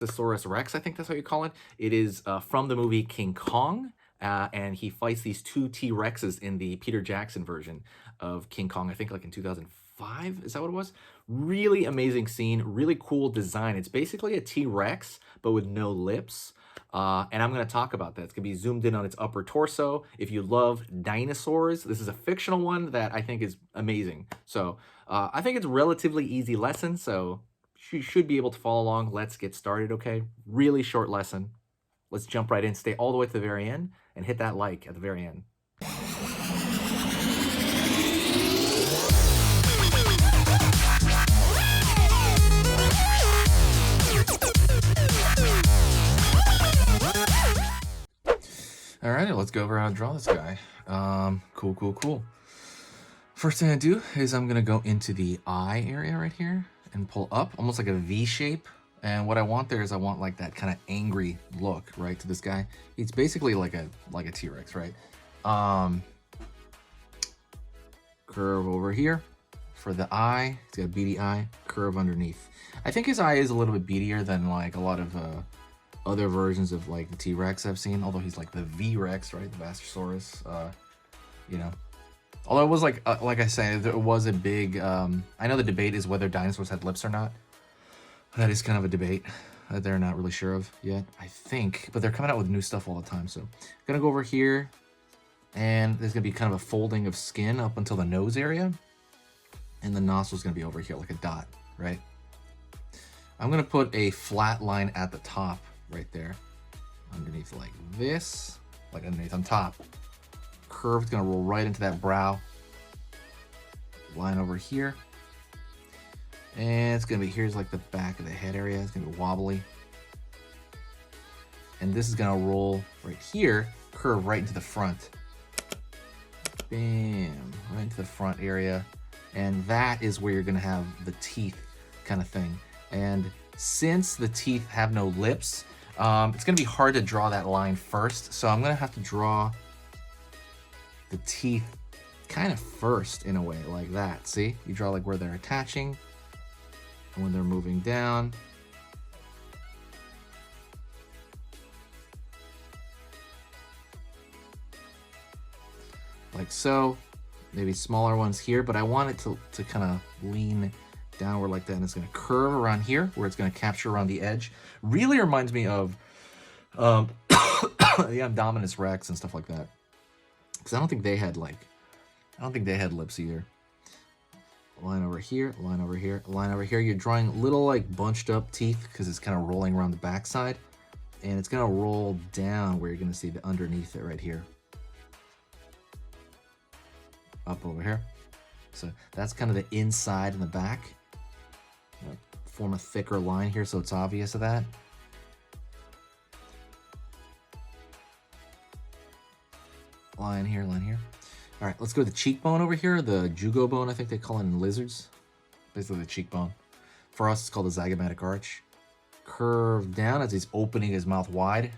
Thesaurus Rex, I think that's how you call it. It is from the movie King Kong, and he fights these two T-Rexes in the Peter Jackson version of King Kong, I think like in 2005, is that what it was? Really amazing scene, really cool design. It's basically a T-Rex, but with no lips. And I'm going to talk about that. It's going to be zoomed in on its upper torso. If you love dinosaurs, this is a fictional one that I think is amazing. So I think it's a relatively easy lesson, so you should be able to follow along. Let's get started, okay? Really short lesson. Let's jump right in, stay all the way to the very end, and hit that like at the very end. All right, let's go over how to draw this guy. Cool. First thing I do is I'm gonna go into the eye area right here and pull up, almost like a V shape. And what I want there is I want like that kind of angry look, right, to this guy. He's basically like a T-Rex, right? Curve over here for the eye. He's got a beady eye, curve underneath. I think his eye is a little bit beadier than like a lot of other versions of like the T-Rex I've seen, although he's like the V-Rex, right? The Vastosaurus, you know. Although it was like I said, there was a big, I know the debate is whether dinosaurs had lips or not. That is kind of a debate that they're not really sure of yet, I think. But they're coming out with new stuff all the time. So I'm going to go over here, and there's going to be kind of a folding of skin up until the nose area. And the nostril's going to be over here like a dot, right? I'm going to put a flat line at the top right there. Underneath like this, like underneath on top. Curve's going to roll right into that brow. Line over here. And it's going to be, here's like the back of the head area. It's going to be wobbly. And this is going to roll right here, curve right into the front. Bam, right into the front area. And that is where you're going to have the teeth kind of thing. And since the teeth have no lips, it's going to be hard to draw that line first. So I'm going to have to draw the teeth kind of first in a way, like that. See? You draw like where they're attaching. And when they're moving down, like so. Maybe smaller ones here, but I want it to kind of lean downward like that, and it's going to curve around here where it's going to capture around the edge. Really reminds me of the Indominus Rex and stuff like that, because I don't think they had lips either. Line over here, line over here, line over here. You're drawing little like bunched up teeth because it's kind of rolling around the backside, and it's gonna roll down where you're gonna see the underneath it right here. Up over here. So that's kind of the inside and the back. Form a thicker line here so it's obvious of that. Line here, line here. All right, let's go to the cheekbone over here, the jugo bone, I think they call it in lizards. Basically the cheekbone. For us, it's called the zygomatic arch. Curve down as he's opening his mouth wide.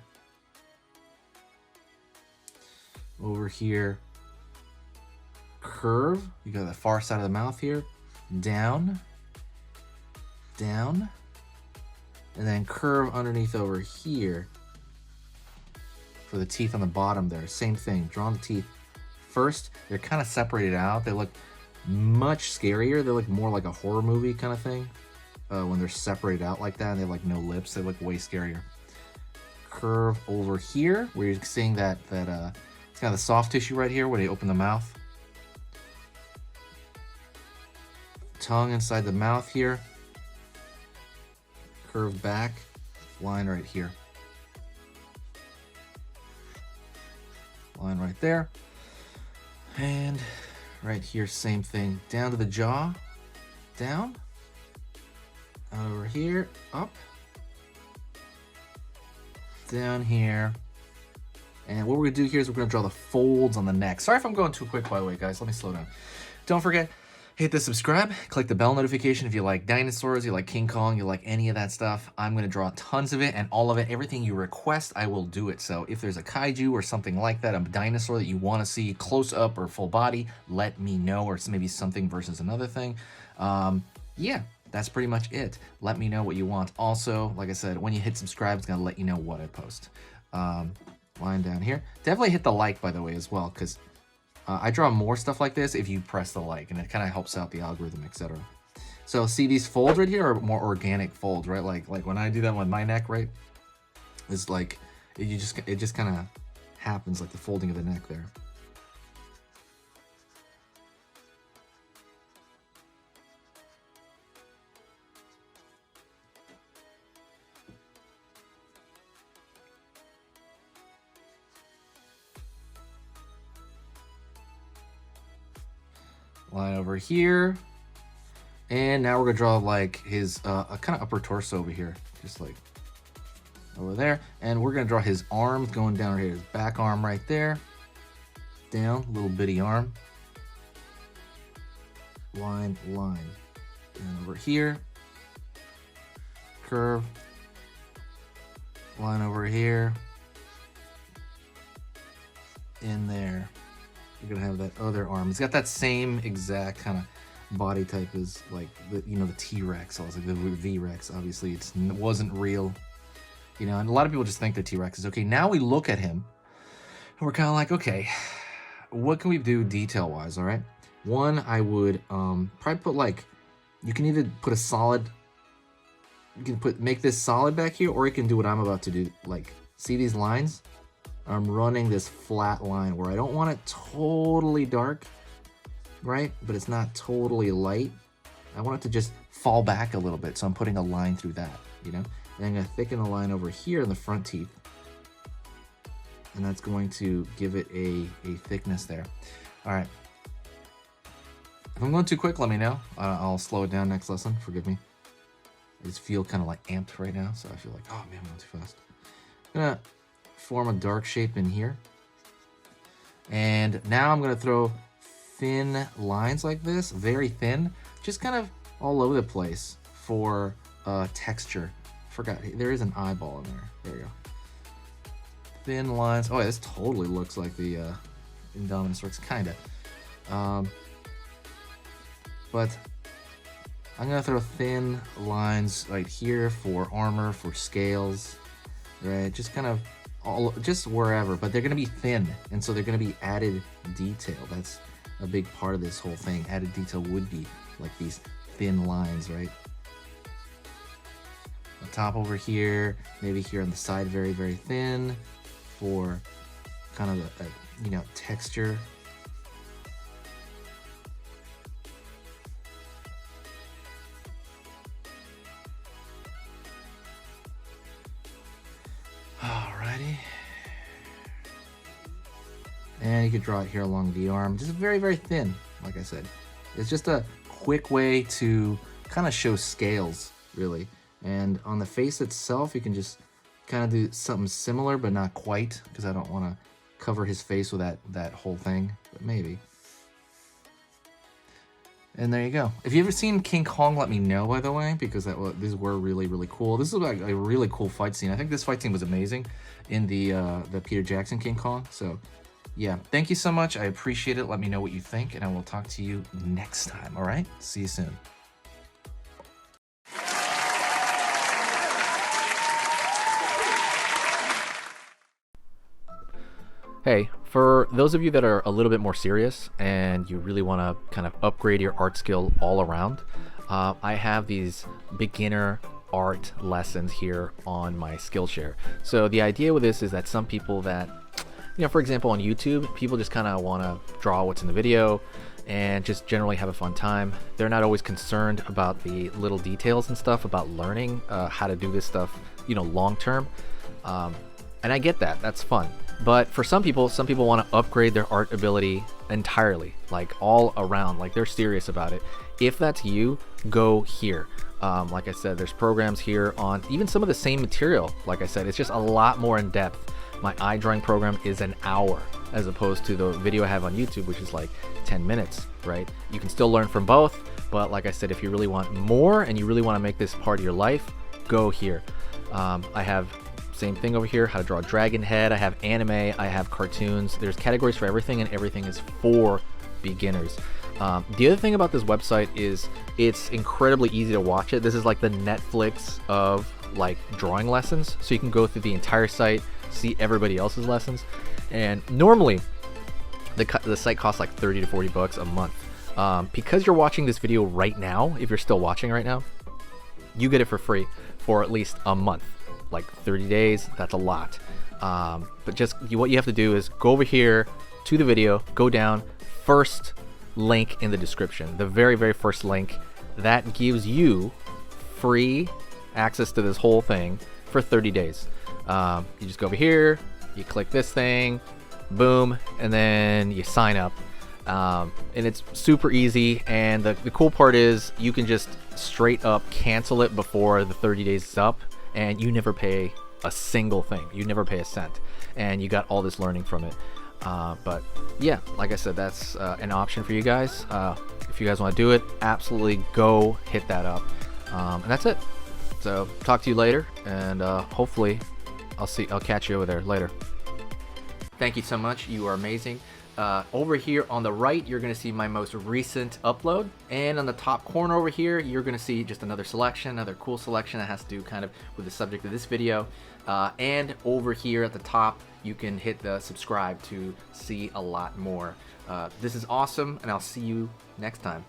Over here, curve. You got the far side of the mouth here. Down, down, and then curve underneath over here for the teeth on the bottom there. Same thing, drawing the teeth. First, they're kind of separated out. They look much scarier. They look more like a horror movie kind of thing. When they're separated out like that and they have like no lips, they look way scarier. Curve over here where you're seeing that it's kind of the soft tissue right here where they open the mouth. Tongue inside the mouth here. Curve back, line right here. Line right there. And right here, same thing. Down to the jaw, down, over here, up, down here. And what we're gonna do here is we're gonna draw the folds on the neck. Sorry if I'm going too quick, by the way, guys. Let me slow down. Don't forget, hit the subscribe, click the bell notification if you like dinosaurs, you like King Kong, you like any of that stuff. I'm going to draw tons of it and all of it. Everything you request, I will do it. So if there's a kaiju or something like that, a dinosaur that you want to see close up or full body, let me know, or maybe something versus another thing. Yeah, that's pretty much it. Let me know what you want. Also, like I said, when you hit subscribe, it's gonna let you know what I post. Line down here. Definitely hit the like, by the way, as well, because I draw more stuff like this if you press the like, and it kind of helps out the algorithm, etc. So see these folds right here are more organic folds, right? Like when I do that with my neck, right? It's like it just kind of happens, like the folding of the neck there. Line over here. And now we're gonna draw like his a kind of upper torso over here, just like over there. And we're gonna draw his arms going down here, his back arm right there. Down, little bitty arm. Line. And over here. Curve. Line over here. In there. You're gonna have that other arm. It's got that same exact kind of body type as like the T-Rex. I was like the V-Rex. Obviously, it wasn't real, And a lot of people just think the T-Rex is okay. Now we look at him, and we're kind of like, okay, what can we do detail-wise? All right. One, I would probably put like, you can either put a solid, make this solid back here, or you can do what I'm about to do. Like, see these lines? I'm running this flat line where I don't want it totally dark, right? But it's not totally light. I want it to just fall back a little bit, so I'm putting a line through that, And I'm going to thicken the line over here in the front teeth. And that's going to give it a thickness there. All right. If I'm going too quick, let me know. I'll slow it down next lesson. Forgive me. I just feel kind of like amped right now, so I feel like, oh man, I'm going too fast. I'm going to form a dark shape in here. And now I'm going to throw thin lines like this, very thin, just kind of all over the place for texture. Forgot, there is an eyeball in there. There we go. Thin lines. Oh, yeah, this totally looks like the Indominus Rex, kind of. But I'm going to throw thin lines right here for armor, for scales, right? Just kind of just wherever, but they're going to be thin, and so they're going to be added detail. That's a big part of this whole thing. Added detail would be like these thin lines, right? The top over here, maybe here on the side, very, very thin for kind of a texture. Alrighty. And you could draw it here along the arm. Just very, very thin, like I said. It's just a quick way to kind of show scales, really. And on the face itself, you can just kind of do something similar, but not quite, because I don't want to cover his face with that whole thing, but maybe. And there you go. If you've ever seen King Kong, let me know, by the way, because these were really, really cool. This is like a really cool fight scene. I think this fight scene was amazing in the Peter Jackson King Kong. So, yeah, thank you so much. I appreciate it. Let me know what you think, and I will talk to you next time, all right? See you soon. Hey, for those of you that are a little bit more serious and you really want to kind of upgrade your art skill all around, I have these beginner art lessons here on my Skillshare. So the idea with this is that some people that, for example, on YouTube, people just kind of want to draw what's in the video and just generally have a fun time. They're not always concerned about the little details and stuff, about learning how to do this stuff, long term. And I get that, that's fun. But for some people want to upgrade their art ability entirely, like all around, like they're serious about it. If that's you, go here. Like I said, there's programs here on even some of the same material. Like I said, it's just a lot more in depth. My eye drawing program is an hour as opposed to the video I have on YouTube, which is like 10 minutes, right? You can still learn from both, but like I said, if you really want more and you really want to make this part of your life, go here. I have same thing over here, how to draw a dragon head. I have anime, I have cartoons. There's categories for everything, and everything is for beginners. The other thing about this website is it's incredibly easy to watch it. This is like the Netflix of like drawing lessons, so you can go through the entire site, see everybody else's lessons. And normally the site costs like 30 to 40 bucks a month. Because you're watching this video right now, if you're still watching right now, you get it for free for at least a month. Like 30 days, that's a lot. But just what you have to do is go over here to the video, go down, first link in the description, the very, very first link. That gives you free access to this whole thing for 30 days. You just go over here, you click this thing, boom, and then you sign up. And it's super easy, and the cool part is you can just straight up cancel it before the 30 days is up, and you never pay a single thing. You never pay a cent, and you got all this learning from it. But yeah, like I said, that's an option for you guys. If you guys want to do it, absolutely go hit that up. And that's it. So talk to you later, and hopefully I'll catch you over there later. Thank you so much. You are amazing. Over here on the right, you're going to see my most recent upload, and on the top corner over here, you're going to see just another selection, another cool selection that has to do kind of with the subject of this video. And over here at the top, you can hit the subscribe to see a lot more. This is awesome, and I'll see you next time.